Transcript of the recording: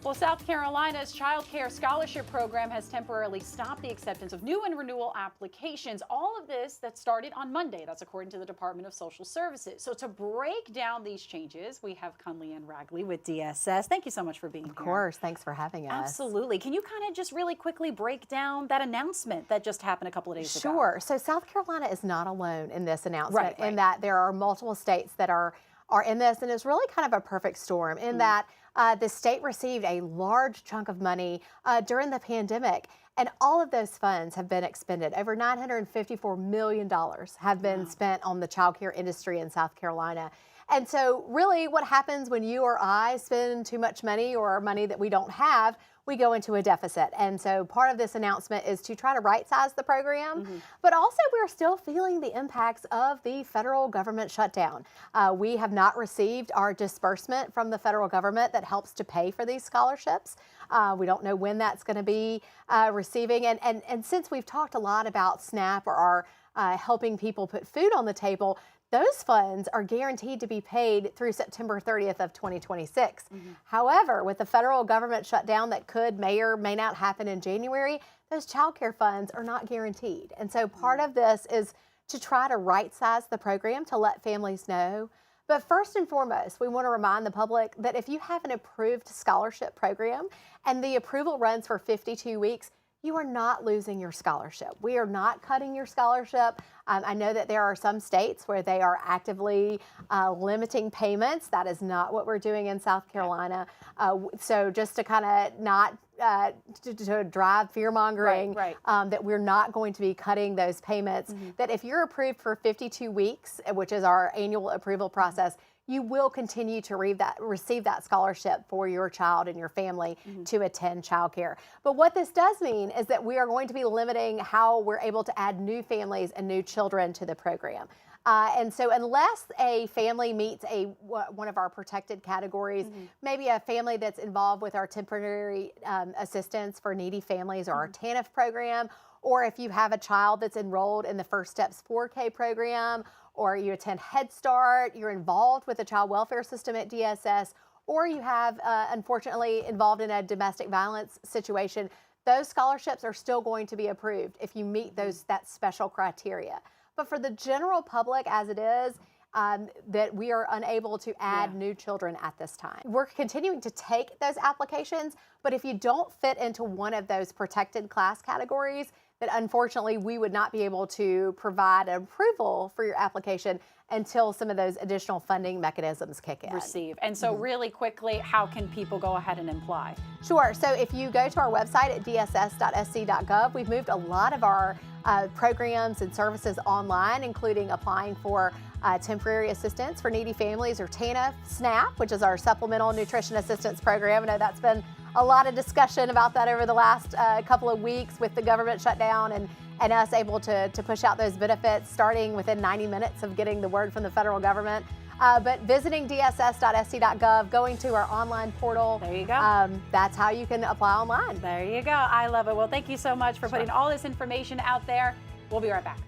Well, South Carolina's Child Care Scholarship Program has temporarily stopped the acceptance of new and renewal applications. All of this that started on Monday. That's according to the Department of Social Services. So to break down these changes, we have Conleanne Ragley with DSS. Thank you so much for being here. Of course. Thanks for having us. Absolutely. Can you kind of just really quickly break down that announcement that just happened a couple of days ago? Sure. So South Carolina is not alone in this announcement Right. in that there are multiple states that are in this, and it's really kind of a perfect storm in that the state received a large chunk of money during the pandemic, and all of those funds have been expended. Over $954 million have been spent on the child care industry in South Carolina. And so really what happens when you or I spend too much money or money that we don't have, we go into a deficit. And so part of this announcement is to try to right size the program, but also we're still feeling the impacts of the federal government shutdown. We have not received our disbursement from the federal government that helps to pay for these scholarships. We don't know when that's going to be receiving. And since we've talked a lot about SNAP or our helping people put food on the table, those funds are guaranteed to be paid through September 30th of 2026. However, with the federal government shutdown that may or may not happen in January, those child care funds are not guaranteed. And so part of this is to try to right size the program to let families know. But first and foremost, we want to remind the public that if you have an approved scholarship program and the approval runs for 52 weeks, you are not losing your scholarship. We are not cutting your scholarship. I know that there are some states where they are actively limiting payments. That is not what we're doing in South Carolina. So just to kind of not to drive fear-mongering, that we're not going to be cutting those payments, that if you're approved for 52 weeks, which is our annual approval process, you will continue to receive that scholarship for your child and your family to attend childcare. But what this does mean is that we are going to be limiting how we're able to add new families and new children to the program. And so unless a family meets one of our protected categories, maybe a family that's involved with our temporary assistance for needy families or our TANF program, or if you have a child that's enrolled in the First Steps 4K program, or you attend Head Start, you're involved with the child welfare system at DSS, or you have, unfortunately, involved in a domestic violence situation, those scholarships are still going to be approved if you meet that special criteria. But for the general public, as it is, that we are unable to add new children at this time. We're continuing to take those applications, but if you don't fit into one of those protected class categories, that unfortunately we would not be able to provide an approval for your application until some of those additional funding mechanisms kick in. And so really quickly, how can people go ahead and apply? Sure. So if you go to our website at dss.sc.gov, we've moved a lot of our programs and services online, including applying for temporary assistance for needy families, or TANF, SNAP, which is our Supplemental Nutrition Assistance Program. I know that's been a lot of discussion about that over the last couple of weeks with the government shutdown and us able to push out those benefits starting within 90 minutes of getting the word from the federal government. But visiting dss.sc.gov, going to our online portal. There you go. That's how you can apply online. There you go. I love it. Well, thank you so much for putting all this information out there. We'll be right back.